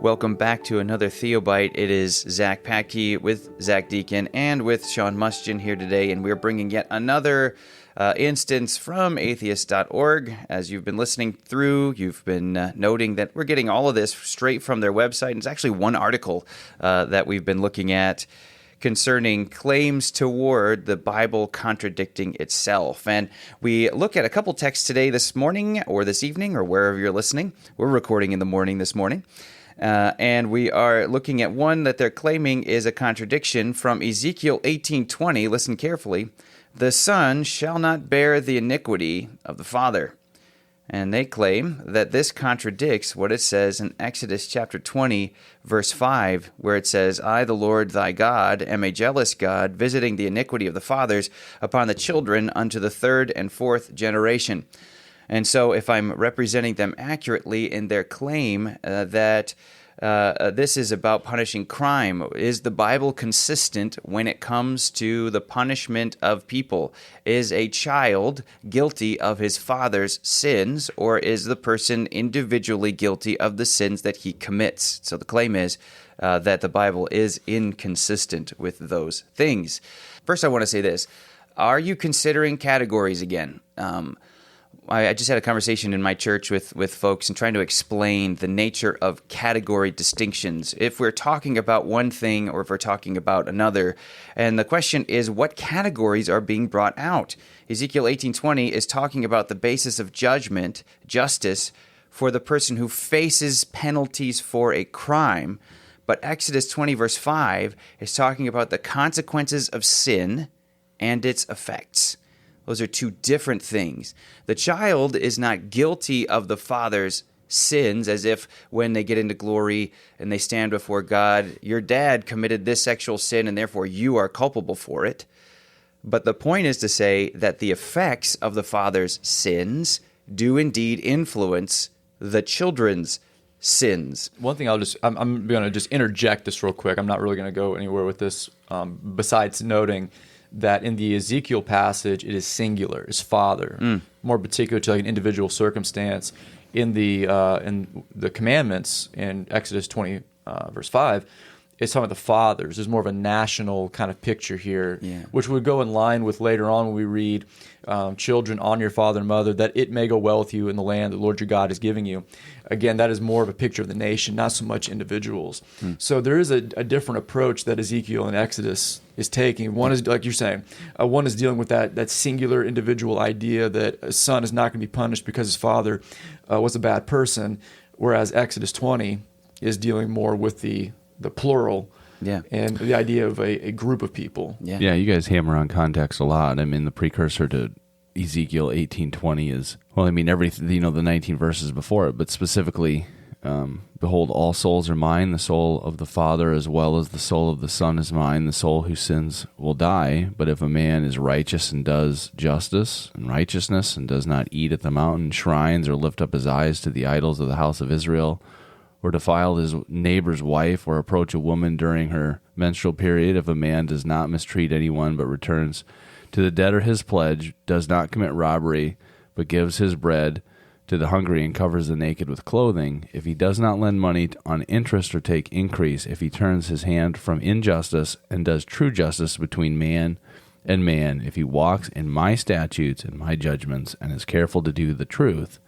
Welcome back to another Theobite. It is Zach Patkey with Zach Deacon and with Sean Mustin here today, and we're bringing yet another instance from atheist.org. As you've been listening through, you've been noting that we're getting all of this straight from their website. And it's actually one article that we've been looking at concerning claims toward the Bible contradicting itself. And we look at a couple texts today, this morning or this evening or wherever you're listening. We're recording in the morning this morning. And we are looking at one that they're claiming is a contradiction from Ezekiel 18:20. Listen carefully. The son shall not bear the iniquity of the father. And they claim that this contradicts what it says in Exodus chapter 20, verse 5, where it says, I, the Lord thy God, am a jealous God, visiting the iniquity of the fathers upon the children unto the third and fourth generation. And so if I'm representing them accurately in their claim that this is about punishing crime, is the Bible consistent when it comes to the punishment of people? Is a child guilty of his father's sins, or is the person individually guilty of the sins that he commits? So the claim is that the Bible is inconsistent with those things. First, I want to say this. Are you considering categories again? I just had a conversation in my church with folks and trying to explain the nature of category distinctions. If we're talking about one thing or if we're talking about another. And the question is, what categories are being brought out? Ezekiel 18:20 is talking about the basis of judgment, justice, for the person who faces penalties for a crime. But Exodus 20 verse 5 is talking about the consequences of sin and its effects. Those are two different things. The child is not guilty of the father's sins, as if when they get into glory and they stand before God, your dad committed this sexual sin and therefore you are culpable for it. But the point is to say that the effects of the father's sins do indeed influence the children's sins. One thing I'm going to just interject this real quick. I'm not really going to go anywhere with this besides noting that in the Ezekiel passage, it is singular, is father, more particular to like an individual circumstance. In the commandments in Exodus 20, verse 5, it's talking about the fathers. There's more of a national kind of picture here, which would go in line with later on when we read, children, honor your father and mother, that it may go well with you in the land the Lord your God is giving you. Again, that is more of a picture of the nation, not so much individuals. So there is a different approach that Ezekiel and Exodus is taking. One is, like you're saying, one is dealing with that singular individual idea that a son is not going to be punished because his father was a bad person, whereas Exodus 20 is dealing more with the plural, and the idea of a group of people. Yeah, you guys hammer on context a lot. I mean, the precursor to Ezekiel 18:20 is, well, I mean, everything, the 19 verses before it, but specifically, behold, all souls are mine, the soul of the Father as well as the soul of the Son is mine, the soul who sins will die. But if a man is righteous and does justice and righteousness and does not eat at the mountain shrines or lift up his eyes to the idols of the house of Israel, or defile his neighbor's wife, or approach a woman during her menstrual period, if a man does not mistreat anyone but returns to the debtor his pledge, does not commit robbery, but gives his bread to the hungry and covers the naked with clothing, if he does not lend money on interest or take increase, if he turns his hand from injustice and does true justice between man and man, if he walks in my statutes and my judgments and is careful to do the truth,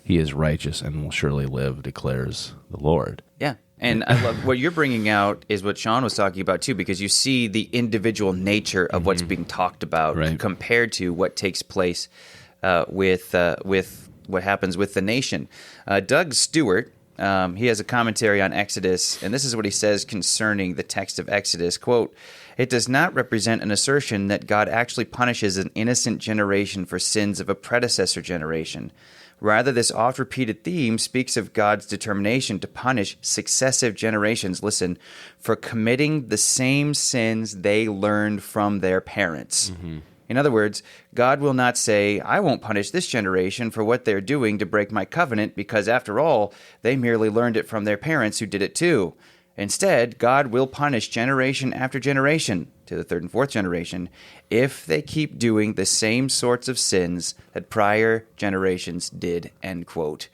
he is righteous and will surely live, declares the Lord. Yeah, and I love what you're bringing out is what Sean was talking about too, because you see the individual nature of what's being talked about compared to what takes place with what happens with the nation. Doug Stewart, he has a commentary on Exodus, and this is what he says concerning the text of Exodus, quote, it does not represent an assertion that God actually punishes an innocent generation for sins of a predecessor generation. Rather, this oft-repeated theme speaks of God's determination to punish successive generations, listen, for committing the same sins they learned from their parents. In other words, God will not say, I won't punish this generation for what they're doing to break my covenant, because after all, they merely learned it from their parents who did it too. Instead, God will punish generation after generation, to the third and fourth generation, if they keep doing the same sorts of sins that prior generations did, end quote.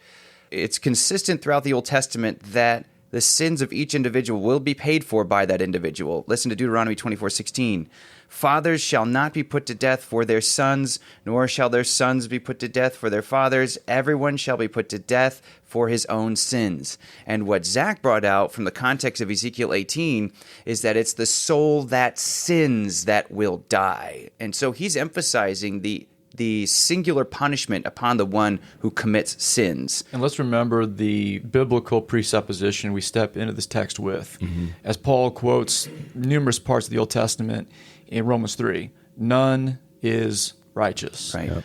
It's consistent throughout the Old Testament that The sins of each individual will be paid for by that individual. Listen to Deuteronomy 24:16. Fathers shall not be put to death for their sons, nor shall their sons be put to death for their fathers. Everyone shall be put to death for his own sins. And what Zach brought out from the context of Ezekiel 18 is that it's the soul that sins that will die. And so he's emphasizing the singular punishment upon the one who commits sins. And let's remember the biblical presupposition we step into this text with. As Paul quotes numerous parts of the Old Testament in Romans 3, none is righteous. Right. Yep.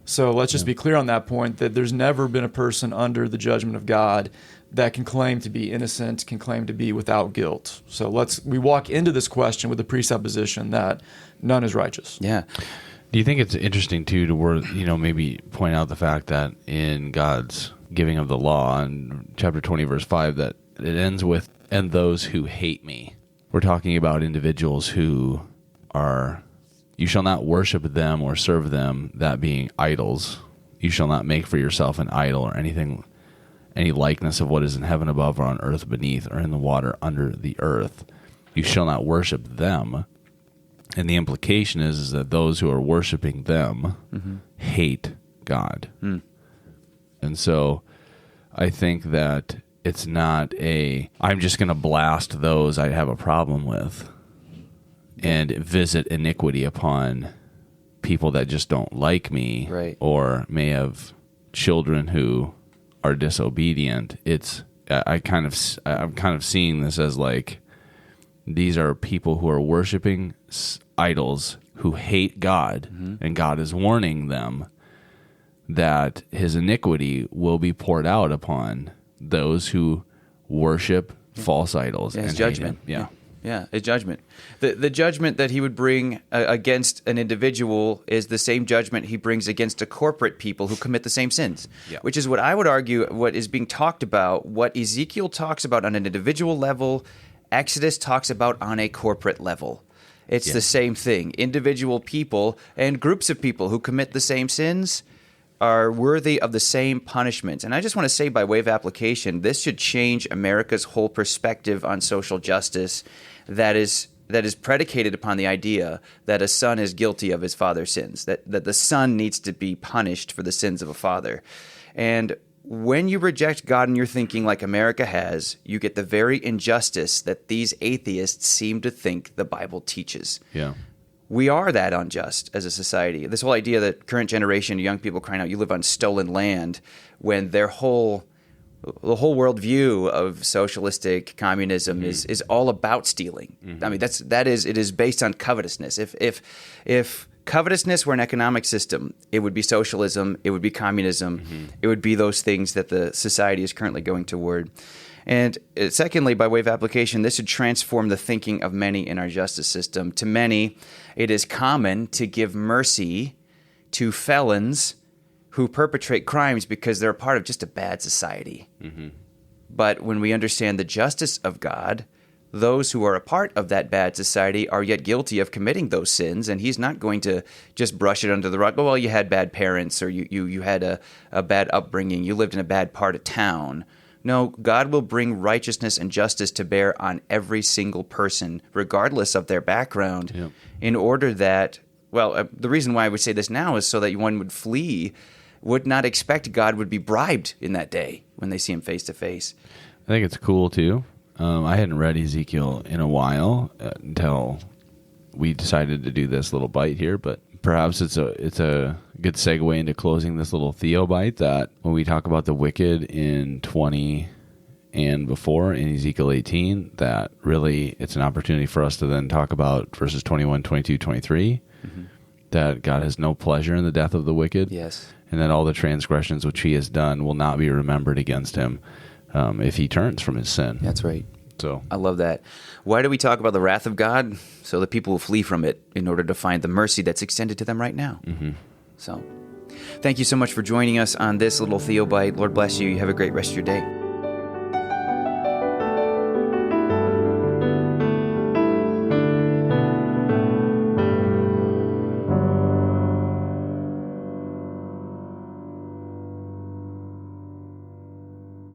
So let's just be clear on that point, that there's never been a person under the judgment of God that can claim to be innocent, can claim to be without guilt. So we walk into this question with the presupposition that none is righteous. Yeah. Do you think it's interesting too to maybe point out the fact that in God's giving of the law in chapter 20 verse 5 that it ends with, and those who hate me. We're talking about individuals who are, you shall not worship them or serve them, that being idols. You shall not make for yourself an idol or anything, any likeness of what is in heaven above or on earth beneath or in the water under the earth. You shall not worship them. And the implication is that those who are worshiping them hate God. And so I think that it's not I'm just going to blast those I have a problem with and visit iniquity upon people that just don't like me, right, or may have children who are disobedient. I'm kind of seeing this as like, these are people who are worshiping idols who hate God, and God is warning them that his iniquity will be poured out upon those who worship false idols. Yeah, and his judgment. Hate him. Yeah, his judgment. The judgment that he would bring against an individual is the same judgment he brings against a corporate people who commit the same sins, which is what I would argue what is being talked about, what Ezekiel talks about on an individual level, Exodus talks about on a corporate level. It's the same thing. Individual people and groups of people who commit the same sins are worthy of the same punishment. And I just want to say, by way of application, this should change America's whole perspective on social justice that is predicated upon the idea that a son is guilty of his father's sins, that the son needs to be punished for the sins of a father. And when you reject God in your thinking like America has, you get the very injustice that these atheists seem to think the Bible teaches. Yeah. We are that unjust as a society. This whole idea that current generation young people crying out, you live on stolen land, when the whole worldview of socialistic communism is all about stealing. I mean, it is based on covetousness. If covetousness were an economic system, it would be socialism, it would be communism, it would be those things that the society is currently going toward. And secondly, by way of application, this should transform the thinking of many in our justice system. To many, it is common to give mercy to felons who perpetrate crimes because they're a part of just a bad society. But when we understand the justice of God, those who are a part of that bad society are yet guilty of committing those sins, and he's not going to just brush it under the rug. Oh, well, you had bad parents, or you had a bad upbringing, you lived in a bad part of town. No, God will bring righteousness and justice to bear on every single person, regardless of their background, in order that, the reason why I would say this now is so that one would flee, would not expect God would be bribed in that day when they see him face to face. I think it's cool, too. I hadn't read Ezekiel in a while until we decided to do this little bite here, but perhaps it's a good segue into closing this little Theobite, that when we talk about the wicked in 20 and before in Ezekiel 18, that really it's an opportunity for us to then talk about verses 21, 22, 23, that God has no pleasure in the death of the wicked, and that all the transgressions which he has done will not be remembered against him if he turns from his sin. That's right. So I love that. Why do we talk about the wrath of God? So that people will flee from it in order to find the mercy that's extended to them right now. So thank you so much for joining us on this little Theobite. Lord bless you. You have a great rest of your day.